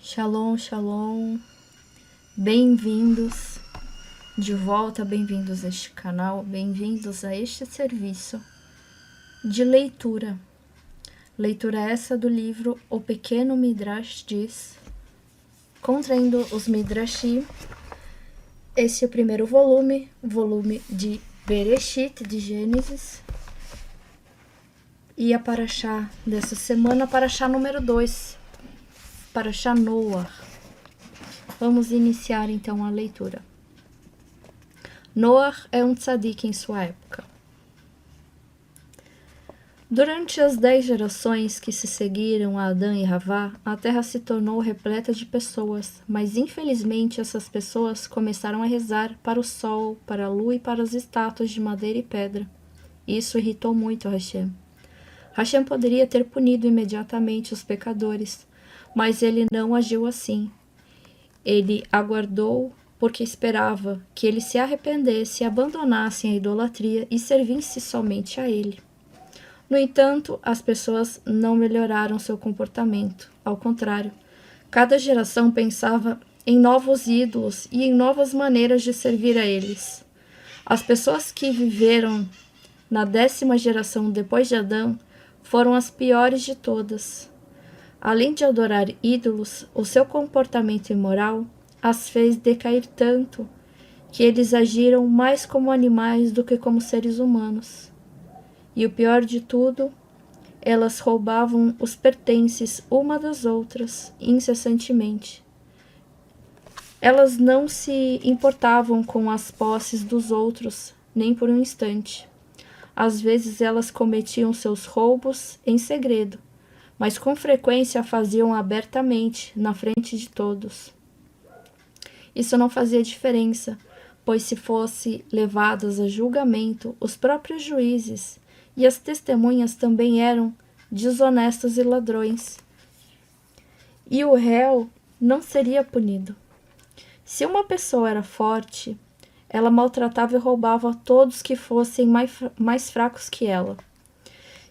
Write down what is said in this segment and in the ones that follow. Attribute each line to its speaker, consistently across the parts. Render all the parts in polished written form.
Speaker 1: Shalom, shalom, bem-vindos de volta, bem-vindos a este canal, bem-vindos a este serviço de leitura. Leitura essa do livro O Pequeno Midrash diz, contraindo os Midrashim. Este é o primeiro volume de Bereshit, de Gênesis, e a Parashá dessa semana, Parashá número 2, Parashá Noah. Vamos iniciar então a leitura. Noah é um tzadik em sua época. Durante as 10 gerações que se seguiram a Adão e Havá, a terra se tornou repleta de pessoas, mas infelizmente essas pessoas começaram a rezar para o sol, para a lua e para as estátuas de madeira e pedra. Isso irritou muito a Hashem. Hashem poderia ter punido imediatamente os pecadores, mas ele não agiu assim. Ele aguardou porque esperava que eles se arrependessem, abandonassem a idolatria e servissem somente a ele. No entanto, as pessoas não melhoraram seu comportamento. Ao contrário, cada geração pensava em novos ídolos e em novas maneiras de servir a eles. As pessoas que viveram na 10ª geração depois de Adão foram as piores de todas. Além de adorar ídolos, o seu comportamento imoral as fez decair tanto que eles agiram mais como animais do que como seres humanos. E o pior de tudo, elas roubavam os pertences uma das outras incessantemente. Elas não se importavam com as posses dos outros, nem por um instante. Às vezes elas cometiam seus roubos em segredo, mas com frequência faziam abertamente, na frente de todos. Isso não fazia diferença, pois se fossem levadas a julgamento, os próprios juízes e as testemunhas também eram desonestos e ladrões. E o réu não seria punido. Se uma pessoa era forte, ela maltratava e roubava todos que fossem mais fracos que ela.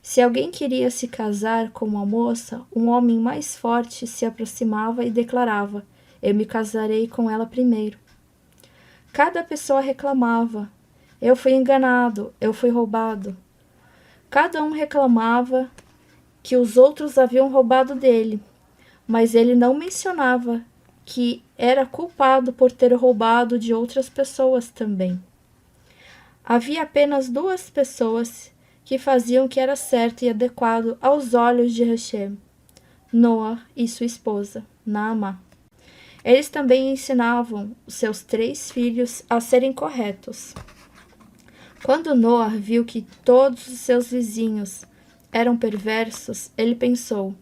Speaker 1: Se alguém queria se casar com uma moça, um homem mais forte se aproximava e declarava: "Eu me casarei com ela primeiro." Cada pessoa reclamava: "Eu fui enganado, eu fui roubado." Cada um reclamava que os outros haviam roubado dele, mas ele não mencionava que era culpado por ter roubado de outras pessoas também. Havia apenas 2 pessoas que faziam o que era certo e adequado aos olhos de Hashem: Noah e sua esposa, Naamá. Eles também ensinavam os seus 3 filhos a serem corretos. Quando Noah viu que todos os seus vizinhos eram perversos, ele pensou: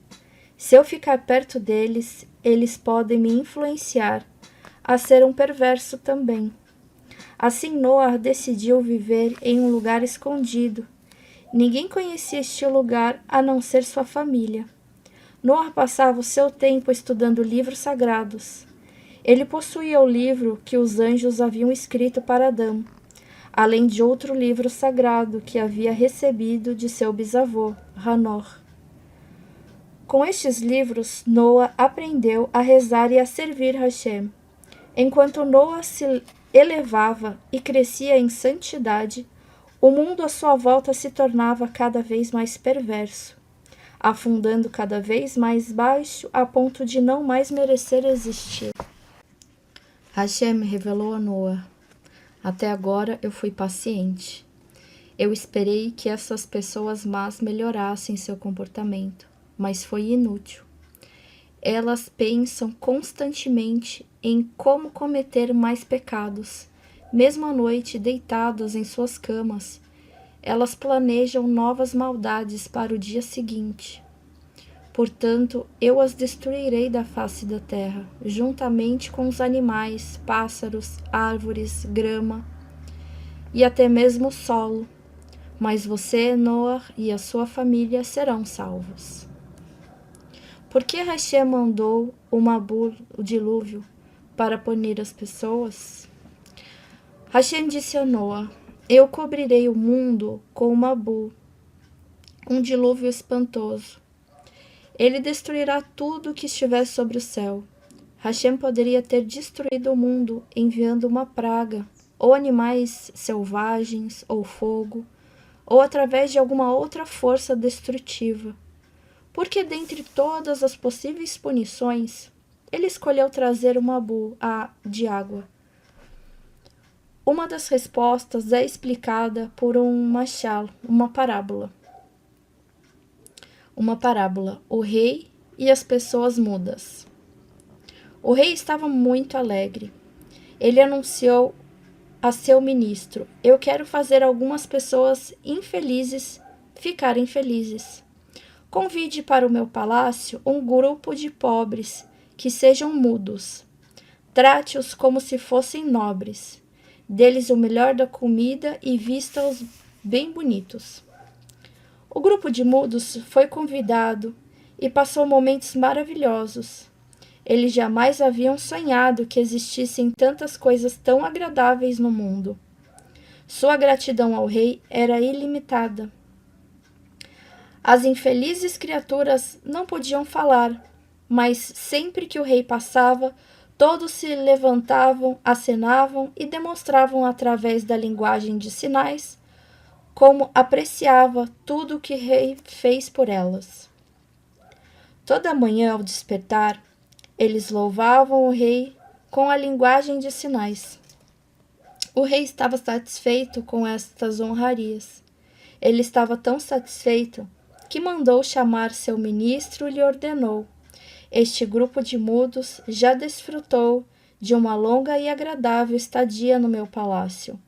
Speaker 1: se eu ficar perto deles, eles podem me influenciar a ser um perverso também. Assim Noah decidiu viver em um lugar escondido. Ninguém conhecia este lugar a não ser sua família. Noah passava o seu tempo estudando livros sagrados. Ele possuía o livro que os anjos haviam escrito para Adão, além de outro livro sagrado que havia recebido de seu bisavô, Hanor. Com estes livros, Noah aprendeu a rezar e a servir Hashem. Enquanto Noah se elevava e crescia em santidade, o mundo à sua volta se tornava cada vez mais perverso, afundando cada vez mais baixo a ponto de não mais merecer existir. Hashem revelou a Noah: até agora eu fui paciente. Eu esperei que essas pessoas más melhorassem seu comportamento, mas foi inútil. Elas pensam constantemente em como cometer mais pecados. Mesmo à noite, deitadas em suas camas, elas planejam novas maldades para o dia seguinte. Portanto, eu as destruirei da face da terra, juntamente com os animais, pássaros, árvores, grama e até mesmo o solo. Mas você, Noah, e a sua família serão salvos. Por que Hashem mandou o Mabul, o dilúvio, para punir as pessoas? Hashem disse a Noah: eu cobrirei o mundo com o Mabul, um dilúvio espantoso. Ele destruirá tudo que estiver sobre o céu, Hashem poderia ter destruído o mundo enviando uma praga, ou animais selvagens, ou fogo, ou através de alguma outra força destrutiva. Porque dentre todas as possíveis punições, ele escolheu trazer uma bula de água. Uma das respostas é explicada por um mashal, uma parábola. Uma parábola, o rei e as pessoas mudas. O rei estava muito alegre. Ele anunciou a seu ministro: eu quero fazer algumas pessoas infelizes ficarem felizes. Convide para o meu palácio um grupo de pobres que sejam mudos. Trate-os como se fossem nobres. Dê-lhes o melhor da comida e vista-os bem bonitos. O grupo de mudos foi convidado e passou momentos maravilhosos. Eles jamais haviam sonhado que existissem tantas coisas tão agradáveis no mundo. Sua gratidão ao rei era ilimitada. As infelizes criaturas não podiam falar, mas sempre que o rei passava, todos se levantavam, acenavam e demonstravam através da linguagem de sinais como apreciava tudo o que o rei fez por elas. Toda manhã, ao despertar, eles louvavam o rei com a linguagem de sinais. O rei estava satisfeito com estas honrarias. Ele estava tão satisfeito que mandou chamar seu ministro e lhe ordenou: este grupo de mudos já desfrutou de uma longa e agradável estadia no meu palácio.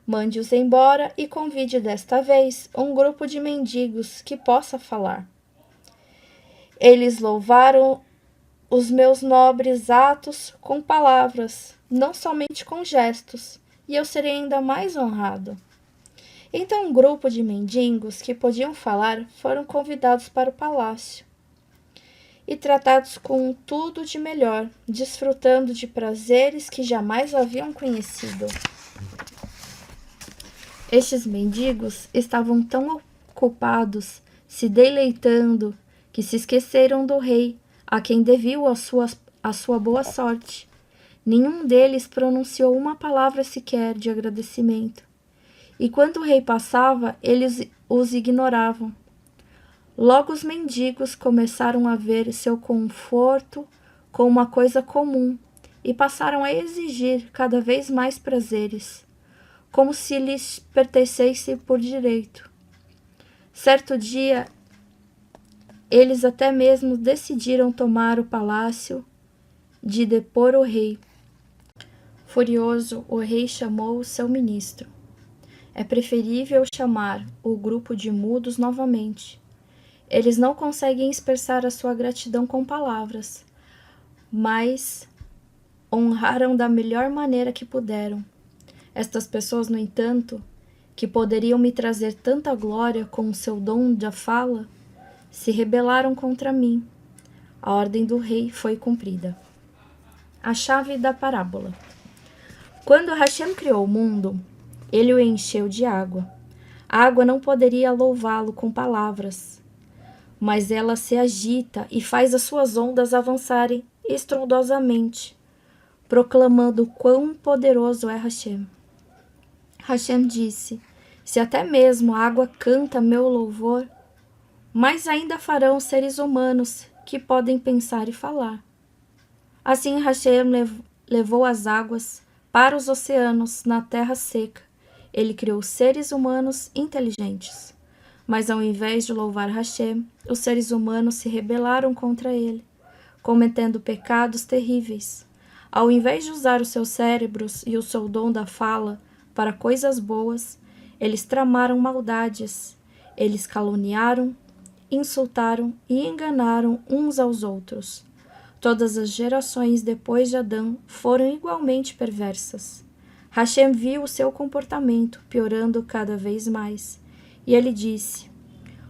Speaker 1: Mande-os embora e convide desta vez um grupo de mendigos que possa falar. Eles louvaram os meus nobres atos com palavras, não somente com gestos, e eu serei ainda mais honrado. Então um grupo de mendigos que podiam falar foram convidados para o palácio e tratados com tudo de melhor, desfrutando de prazeres que jamais haviam conhecido. Estes mendigos estavam tão ocupados, se deleitando, que se esqueceram do rei, a quem deviam a sua boa sorte. Nenhum deles pronunciou uma palavra sequer de agradecimento. E quando o rei passava, eles os ignoravam. Logo os mendigos começaram a ver seu conforto como uma coisa comum e passaram a exigir cada vez mais prazeres, como se lhes pertencesse por direito. Certo dia, eles até mesmo decidiram tomar o palácio de depor o rei. Furioso, o rei chamou o seu ministro. É preferível chamar o grupo de mudos novamente. Eles não conseguem expressar a sua gratidão com palavras, mas honraram da melhor maneira que puderam. Estas pessoas, no entanto, que poderiam me trazer tanta glória com o seu dom da fala, se rebelaram contra mim. A ordem do rei foi cumprida. A chave da parábola. Quando Hashem criou o mundo, ele o encheu de água. A água não poderia louvá-lo com palavras, mas ela se agita e faz as suas ondas avançarem estrondosamente, proclamando quão poderoso é Hashem. Hashem disse: se até mesmo a água canta meu louvor, mais ainda farão os seres humanos que podem pensar e falar. Assim Hashem levou as águas para os oceanos na terra seca. Ele criou seres humanos inteligentes. Mas ao invés de louvar Hashem, os seres humanos se rebelaram contra ele, cometendo pecados terríveis. Ao invés de usar os seus cérebros e o seu dom da fala para coisas boas, eles tramaram maldades. Eles caluniaram, insultaram e enganaram uns aos outros. Todas as gerações depois de Adão foram igualmente perversas. Hashem viu o seu comportamento piorando cada vez mais, e ele disse: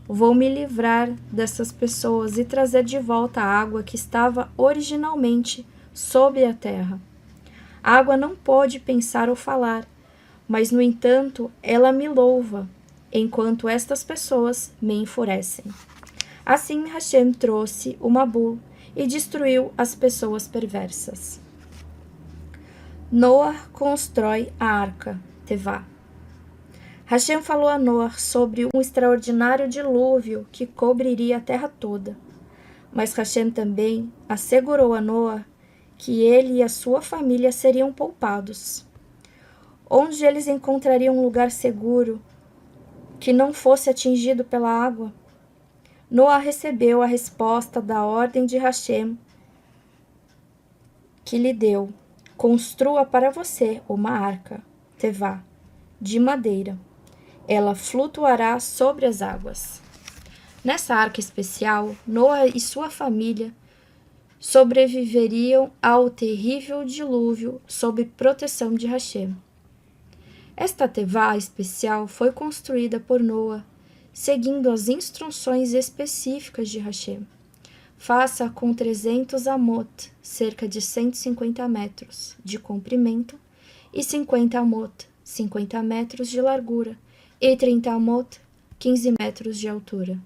Speaker 1: vou me livrar dessas pessoas e trazer de volta a água que estava originalmente sob a terra. A água não pode pensar ou falar, mas, no entanto, ela me louva, enquanto estas pessoas me enfurecem. Assim Hashem trouxe uma bula e destruiu as pessoas perversas. Noa constrói a arca, Tevá. Hashem falou a Noa sobre um extraordinário dilúvio que cobriria a terra toda. Mas Hashem também assegurou a Noa que ele e a sua família seriam poupados. Onde eles encontrariam um lugar seguro que não fosse atingido pela água? Noa recebeu a resposta da ordem de Hashem que lhe deu: construa para você uma arca, Tevá, de madeira. Ela flutuará sobre as águas. Nessa arca especial, Noa e sua família sobreviveriam ao terrível dilúvio sob proteção de Hashem. Esta Tevá especial foi construída por Noa, seguindo as instruções específicas de Hashem. Faça com 300 amot, cerca de 150 metros, de comprimento, e 50 amot, 50 metros de largura, e 30 amot, 15 metros de altura.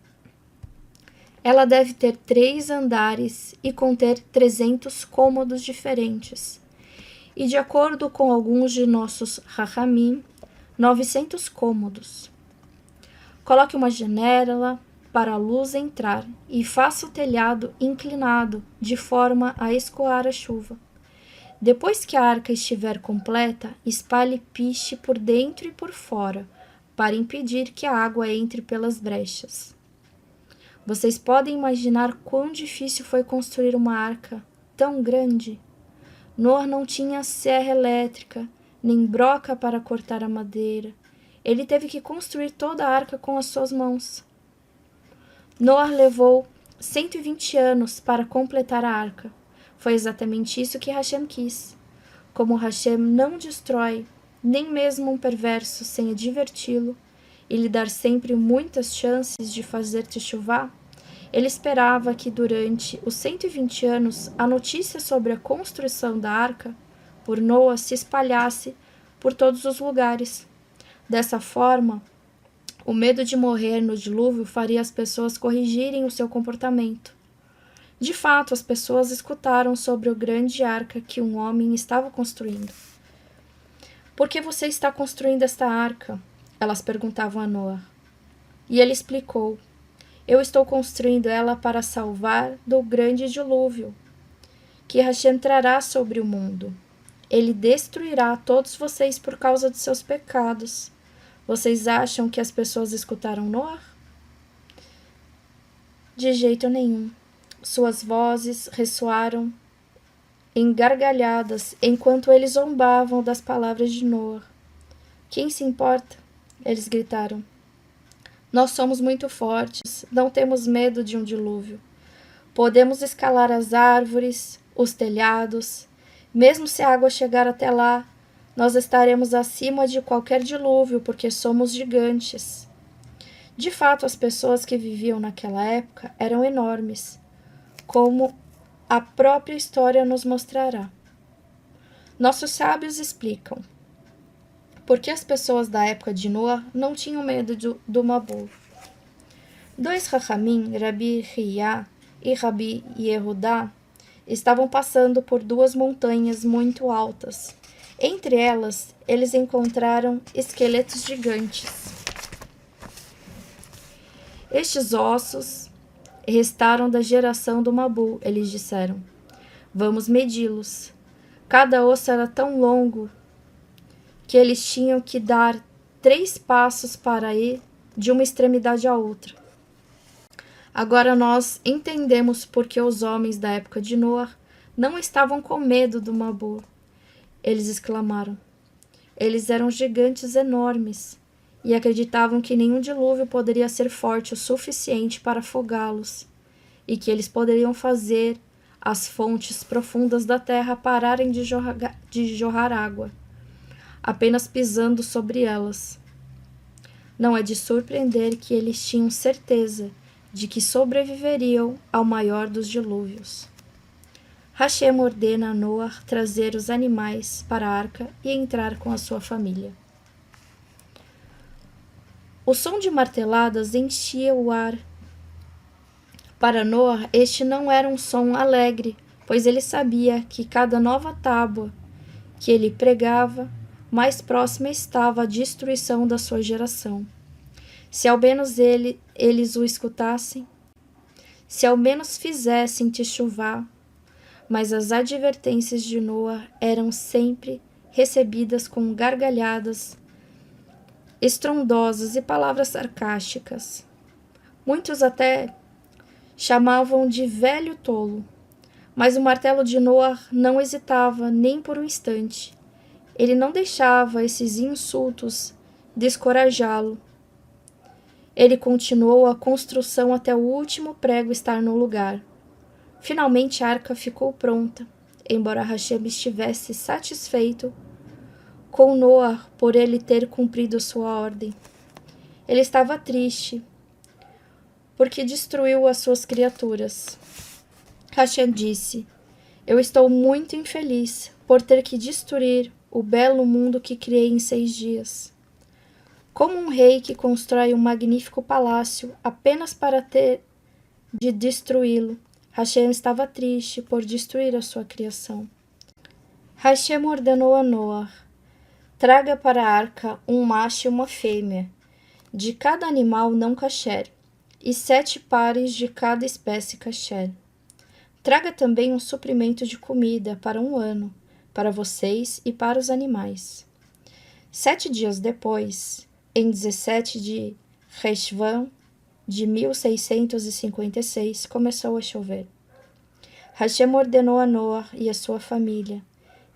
Speaker 1: Ela deve ter 3 andares e conter 300 cômodos diferentes. E de acordo com alguns de nossos Rahamim, 900 cômodos. Coloque uma janela para a luz entrar e faça o telhado inclinado de forma a escoar a chuva. Depois que a arca estiver completa, espalhe piche por dentro e por fora, para impedir que a água entre pelas brechas. Vocês podem imaginar quão difícil foi construir uma arca tão grande? Noa não tinha serra elétrica, nem broca para cortar a madeira. Ele teve que construir toda a arca com as suas mãos. Noa levou 120 anos para completar a arca. Foi exatamente isso que Hashem quis. Como Hashem não destrói nem mesmo um perverso sem adverti-lo e lhe dar sempre muitas chances de fazer techuvá, ele esperava que durante os 120 anos a notícia sobre a construção da arca por Noa se espalhasse por todos os lugares. Dessa forma, o medo de morrer no dilúvio faria as pessoas corrigirem o seu comportamento. De fato, as pessoas escutaram sobre o grande arca que um homem estava construindo. Por que você está construindo esta arca? Elas perguntavam a Noa. E ele explicou: eu estou construindo ela para salvar do grande dilúvio que Hashem trará sobre o mundo. Ele destruirá todos vocês por causa de seus pecados. Vocês acham que as pessoas escutaram Noa? De jeito nenhum. Suas vozes ressoaram em gargalhadas enquanto eles zombavam das palavras de Noa. Quem se importa? Eles gritaram. Nós somos muito fortes, não temos medo de um dilúvio. Podemos escalar as árvores, os telhados. Mesmo se a água chegar até lá, nós estaremos acima de qualquer dilúvio, porque somos gigantes. De fato, as pessoas que viviam naquela época eram enormes, como a própria história nos mostrará. Nossos sábios explicam por que as pessoas da época de Noa não tinham medo do Mabul. 2 Rahamim, Rabi Hiyá e Rabi Yehudá, estavam passando por 2 montanhas muito altas. Entre elas, eles encontraram esqueletos gigantes. Estes ossos restaram da geração do Mabul, eles disseram. Vamos medi-los. Cada osso era tão longo que eles tinham que dar 3 passos para ir de uma extremidade à outra. Agora nós entendemos por que os homens da época de Noa não estavam com medo do Mabul. Eles exclamaram. Eles eram gigantes enormes e acreditavam que nenhum dilúvio poderia ser forte o suficiente para afogá-los e que eles poderiam fazer as fontes profundas da terra pararem de jorrar água, apenas pisando sobre elas. Não é de surpreender que eles tinham certeza de que sobreviveriam ao maior dos dilúvios. Hashem ordena a Noa trazer os animais para a arca e entrar com a sua família. O som de marteladas enchia o ar. Para Noa, este não era um som alegre, pois ele sabia que cada nova tábua que ele pregava, mais próxima estava a destruição da sua geração. Se ao menos eles o escutassem, se ao menos fizessem chuvar, mas as advertências de Noa eram sempre recebidas com gargalhadas estrondosas e palavras sarcásticas. Muitos até chamavam de velho tolo, mas o martelo de Noa não hesitava nem por um instante. Ele não deixava esses insultos descorajá-lo. Ele continuou a construção até o último prego estar no lugar. Finalmente a arca ficou pronta, embora Hashem estivesse satisfeito com Noa por ele ter cumprido sua ordem. Ele estava triste, porque destruiu as suas criaturas. Hashem disse: Eu estou muito infeliz por ter que destruir o belo mundo que criei em 6 dias. Como um rei que constrói um magnífico palácio apenas para ter de destruí-lo, Hashem estava triste por destruir a sua criação. Hashem ordenou a Noa: Traga para a arca um macho e uma fêmea, de cada animal não kasher, e 7 pares de cada espécie kasher. Traga também um suprimento de comida para 1 ano, para vocês e para os animais. 7 dias depois, em 17 de Reshvan de 1656, começou a chover. Hashem ordenou a Noa e a sua família: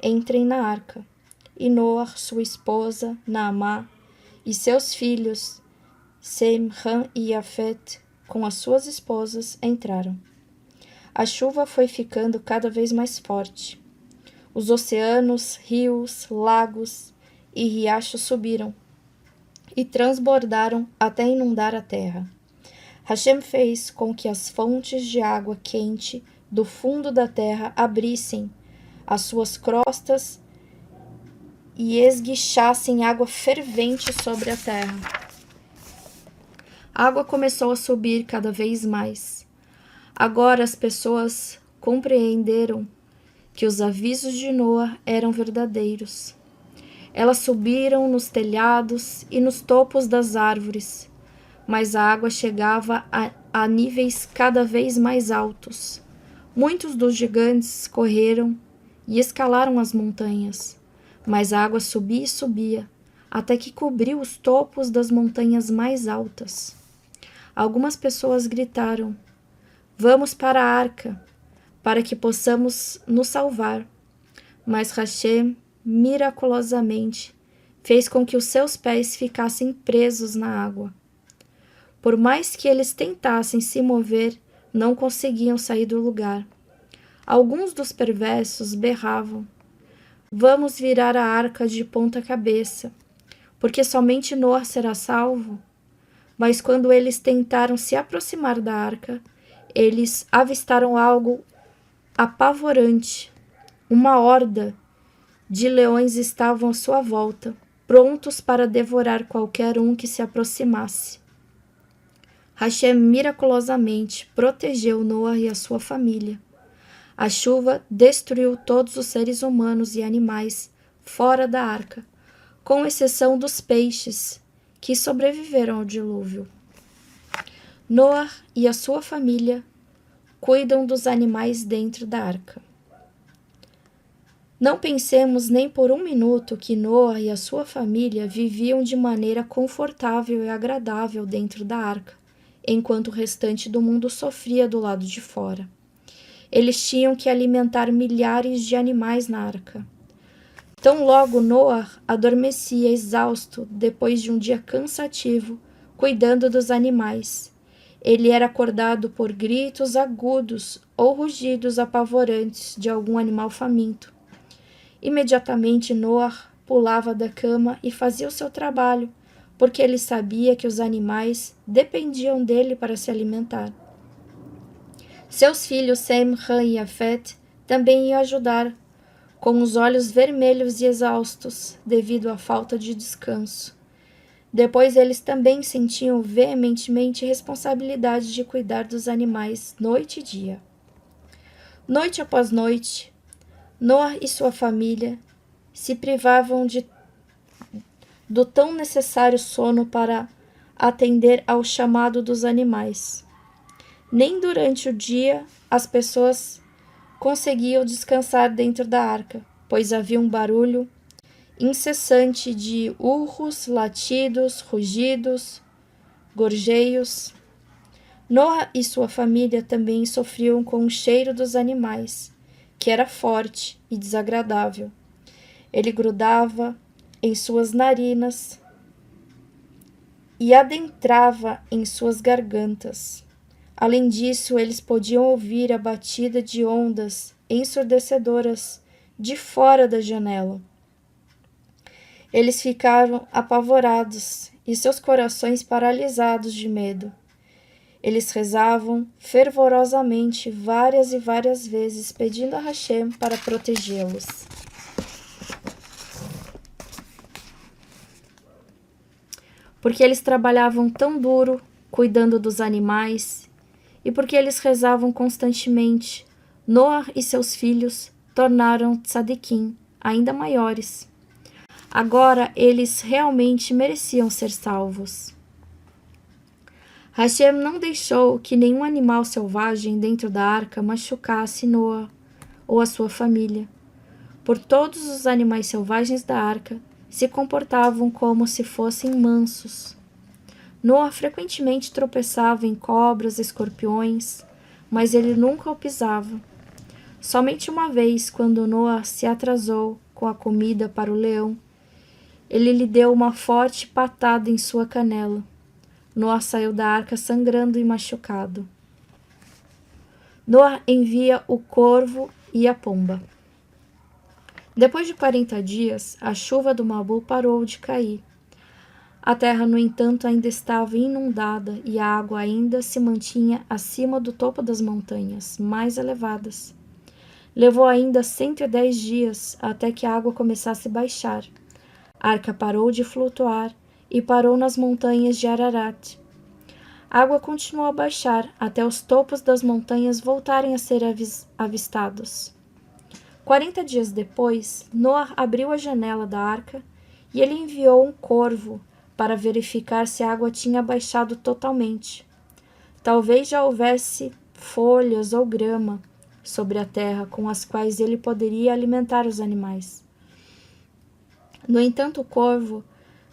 Speaker 1: Entrem na arca. E Noa, sua esposa, Naamá, e seus filhos, Sem, Ham e Yafet, com as suas esposas, entraram. A chuva foi ficando cada vez mais forte. Os oceanos, rios, lagos e riachos subiram e transbordaram até inundar a terra. Hashem fez com que as fontes de água quente do fundo da terra abrissem as suas crostas e esguichassem água fervente sobre a terra. A água começou a subir cada vez mais. Agora as pessoas compreenderam que os avisos de Noa eram verdadeiros. Elas subiram nos telhados e nos topos das árvores, mas a água chegava a níveis cada vez mais altos. Muitos dos gigantes correram e escalaram as montanhas, mas a água subia e subia, até que cobriu os topos das montanhas mais altas. Algumas pessoas gritaram: Vamos para a arca, para que possamos nos salvar. Mas Hashem, miraculosamente, fez com que os seus pés ficassem presos na água. Por mais que eles tentassem se mover, não conseguiam sair do lugar. Alguns dos perversos berravam: Vamos virar a arca de ponta cabeça, porque somente Noa será salvo. Mas quando eles tentaram se aproximar da arca, eles avistaram algo apavorante. Uma horda de leões estavam à sua volta, prontos para devorar qualquer um que se aproximasse. Hashem miraculosamente protegeu Noa e a sua família. A chuva destruiu todos os seres humanos e animais fora da arca, com exceção dos peixes, que sobreviveram ao dilúvio. Noa e a sua família cuidam dos animais dentro da arca. Não pensemos nem por 1 minuto que Noa e a sua família viviam de maneira confortável e agradável dentro da arca, enquanto o restante do mundo sofria do lado de fora. Eles tinham que alimentar milhares de animais na arca. Tão logo Noa adormecia exausto depois de um dia cansativo, cuidando dos animais. Ele era acordado por gritos agudos ou rugidos apavorantes de algum animal faminto. Imediatamente Noa pulava da cama e fazia o seu trabalho, porque ele sabia que os animais dependiam dele para se alimentar. Seus filhos Sem, Ham e Yafet também iam ajudar, com os olhos vermelhos e exaustos devido à falta de descanso. Depois eles também sentiam veementemente responsabilidade de cuidar dos animais noite e dia. Noite após noite, Noah e sua família se privavam do tão necessário sono para atender ao chamado dos animais. Nem durante o dia as pessoas conseguiam descansar dentro da arca, pois havia um barulho incessante de urros, latidos, rugidos, gorjeios. Noah e sua família também sofriam com o cheiro dos animais, que era forte e desagradável. Ele grudava em suas narinas e adentrava em suas gargantas. Além disso, eles podiam ouvir a batida de ondas ensurdecedoras de fora da janela. Eles ficaram apavorados e seus corações paralisados de medo. Eles rezavam fervorosamente várias e várias vezes, pedindo a Hashem para protegê-los. Porque eles trabalhavam tão duro, cuidando dos animais, e porque eles rezavam constantemente, Noah e seus filhos tornaram tzadikim ainda maiores. Agora eles realmente mereciam ser salvos. Hashem não deixou que nenhum animal selvagem dentro da arca machucasse Noah ou a sua família. Por todos os animais selvagens da arca se comportavam como se fossem mansos. Noah frequentemente tropeçava em cobras e escorpiões, mas ele nunca o pisava. Somente uma vez, quando Noah se atrasou com a comida para o leão, ele lhe deu uma forte patada em sua canela. Noah saiu da arca sangrando e machucado. Noah envia o corvo e a pomba. Depois de 40 dias, a chuva do Mabu parou de cair. A terra, no entanto, ainda estava inundada e a água ainda se mantinha acima do topo das montanhas mais elevadas. Levou ainda 110 dias até que a água começasse a baixar. A arca parou de flutuar e parou nas montanhas de Ararat. A água continuou a baixar até os topos das montanhas voltarem a ser avistados. 40 dias depois, Noah abriu a janela da arca e ele enviou um corvo para verificar se a água tinha baixado totalmente. Talvez já houvesse folhas ou grama sobre a terra com as quais ele poderia alimentar os animais. No entanto, o corvo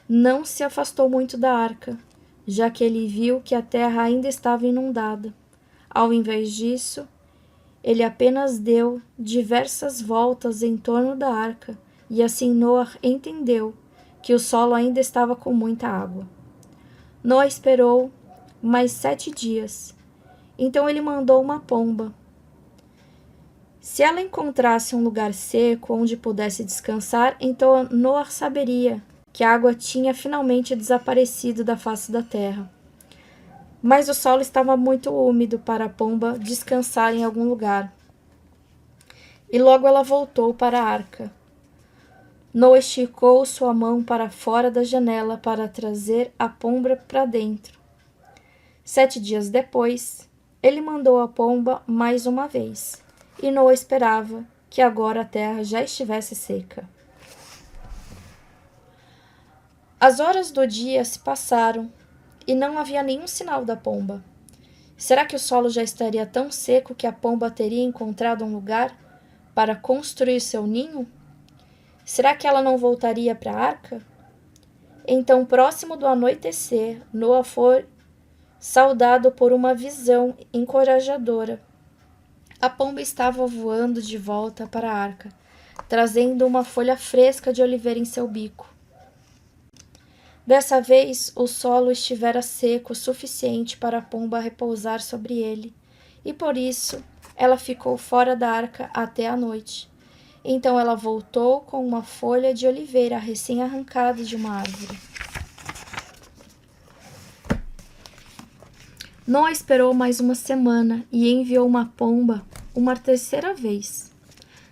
Speaker 1: não se afastou muito da arca, já que ele viu que a terra ainda estava inundada. Ao invés disso, ele apenas deu diversas voltas em torno da arca, e assim Noah entendeu que o solo ainda estava com muita água. Noah esperou mais 7 dias. Então ele mandou uma pomba. Se ela encontrasse um lugar seco onde pudesse descansar, então Noah saberia que a água tinha finalmente desaparecido da face da terra. Mas o solo estava muito úmido para a pomba descansar em algum lugar. E logo ela voltou para a arca. Noah esticou sua mão para fora da janela para trazer a pomba para dentro. 7 dias depois, ele mandou a pomba mais uma vez, e Noah esperava que agora a terra já estivesse seca. As horas do dia se passaram e não havia nenhum sinal da pomba. Será que o solo já estaria tão seco que a pomba teria encontrado um lugar para construir seu ninho? Será que ela não voltaria para a arca? Então, próximo do anoitecer, Noah foi saudado por uma visão encorajadora. A pomba estava voando de volta para a arca, trazendo uma folha fresca de oliveira em seu bico. Dessa vez, o solo estivera seco o suficiente para a pomba repousar sobre ele, e por isso ela ficou fora da arca até a noite. Então ela voltou com uma folha de oliveira recém-arrancada de uma árvore. Noah esperou mais uma semana e enviou uma pomba uma terceira vez.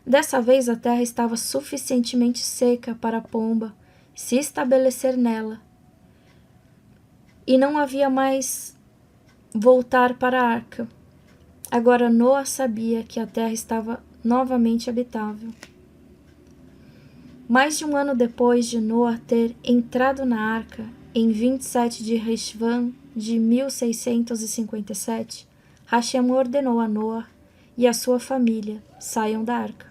Speaker 1: Dessa vez a terra estava suficientemente seca para a pomba se estabelecer nela. e não havia mais voltar para a arca. Agora Noa sabia que a terra estava novamente habitável. Mais de um ano depois de Noa ter entrado na arca, em 27 de Reshvan de 1657, Hashem ordenou a Noa e a sua família saiam da arca.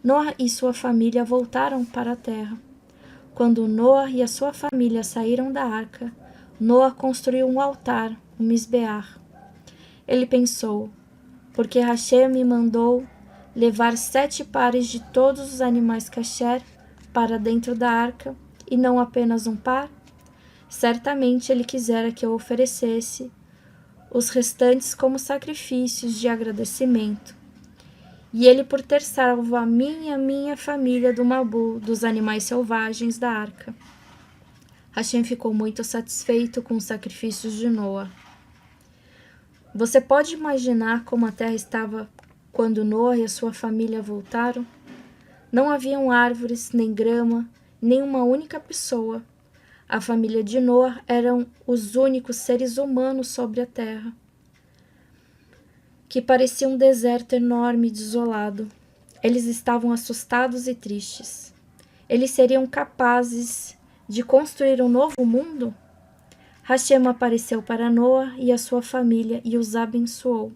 Speaker 1: Noa e sua família voltaram para a terra. Quando Noa e a sua família saíram da arca, Noa construiu um altar, um misbear. Ele pensou, porque Hashem me mandou levar 7 pares de todos os animais kasher para dentro da arca, e não apenas um par, certamente ele quisera que eu oferecesse os restantes como sacrifícios de agradecimento. E ele por ter salvo a mim e a minha família do Mabu, dos animais selvagens da arca. Hashem ficou muito satisfeito com os sacrifícios de Noa. Você pode imaginar como a terra estava quando Noa e a sua família voltaram? Não haviam árvores, nem grama, nem uma única pessoa. A família de Noa eram os únicos seres humanos sobre a terra, que parecia um deserto enorme e desolado. Eles estavam assustados e tristes. Eles seriam capazes de construir um novo mundo? Hashem apareceu para Noa e a sua família e os abençoou.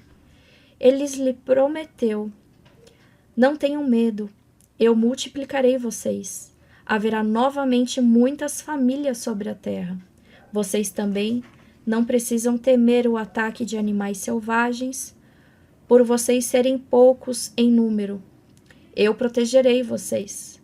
Speaker 1: Ele lhe prometeu: não tenham medo, eu multiplicarei vocês. Haverá novamente muitas famílias sobre a terra. Vocês também não precisam temer o ataque de animais selvagens, por vocês serem poucos em número. Eu protegerei vocês.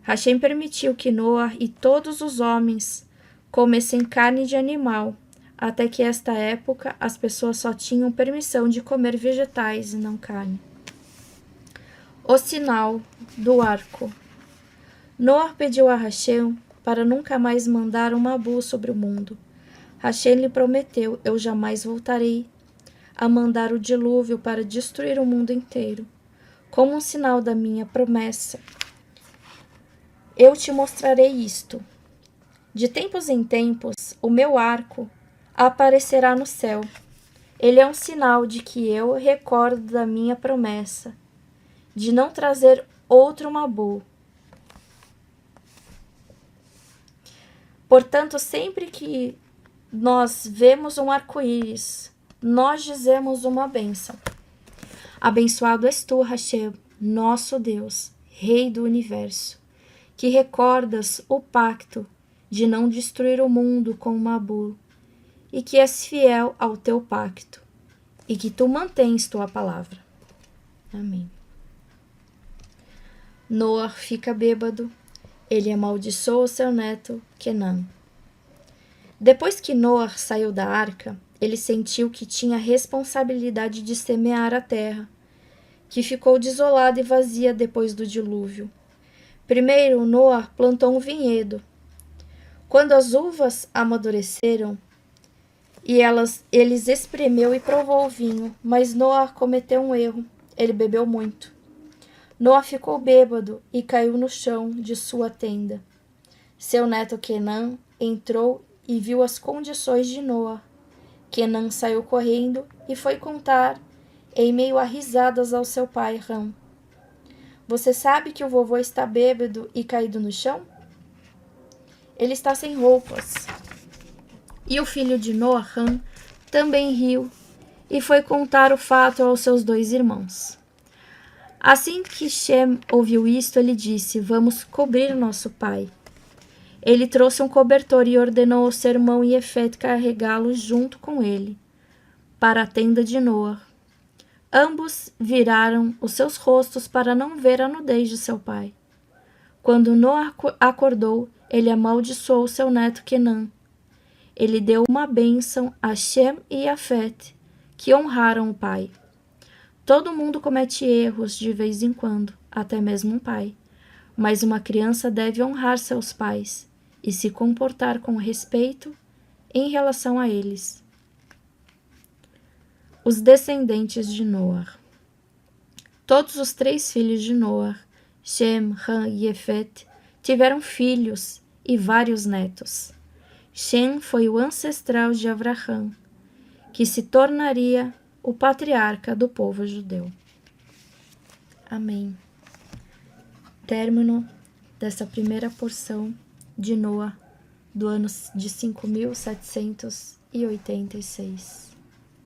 Speaker 1: Hashem permitiu que Noa e todos os homens comessem carne de animal, até que esta época as pessoas só tinham permissão de comer vegetais e não carne. O sinal do arco. Noa pediu a Hashem para nunca mais mandar um Mabu sobre o mundo. Hashem lhe prometeu: eu jamais voltarei a mandar o dilúvio para destruir o mundo inteiro. Como um sinal da minha promessa, eu te mostrarei isto. De tempos em tempos, o meu arco aparecerá no céu. Ele é um sinal de que eu recordo da minha promessa, de não trazer outro Mabu. Portanto, sempre que nós vemos um arco-íris, nós dizemos uma bênção. Abençoado és tu, Hashem, nosso Deus, Rei do Universo, que recordas o pacto de não destruir o mundo com o Mabu, e que és fiel ao teu pacto, e que tu mantens tua palavra. Amém. Noa fica bêbado, ele amaldiçoa seu neto, Kenan. Depois que Noa saiu da arca, ele sentiu que tinha a responsabilidade de semear a terra, que ficou desolada e vazia depois do dilúvio. Primeiro, Noa plantou um vinhedo. Quando as uvas amadureceram, eles espremeu e provou o vinho, mas Noa cometeu um erro. Ele bebeu muito. Noa ficou bêbado e caiu no chão de sua tenda. Seu neto Kenan entrou e viu as condições de Noa. Kenan saiu correndo e foi contar, em meio a risadas, ao seu pai, Ram. Você sabe que o vovô está bêbado e caído no chão? Ele está sem roupas. E o filho de Noa, Ram, também riu e foi contar o fato aos seus 2 irmãos. Assim que Shem ouviu isto, ele disse: vamos cobrir nosso pai. Ele trouxe um cobertor e ordenou ao seu irmão Yefet carregá-lo junto com ele para a tenda de Noa. Ambos viraram os seus rostos para não ver a nudez de seu pai. Quando Noa acordou, ele amaldiçoou seu neto Kenan. Ele deu uma bênção a Shem e Yafet, que honraram o pai. Todo mundo comete erros de vez em quando, até mesmo um pai. Mas uma criança deve honrar seus pais e se comportar com respeito em relação a eles. Os descendentes de Noa. Todos os 3 filhos de Noa, Shem, Ham e Yefet, tiveram filhos e vários netos. Shem foi o ancestral de Avraham, que se tornaria o patriarca do povo judeu. Amém. Término dessa primeira porção de Noa, do ano de 5.786.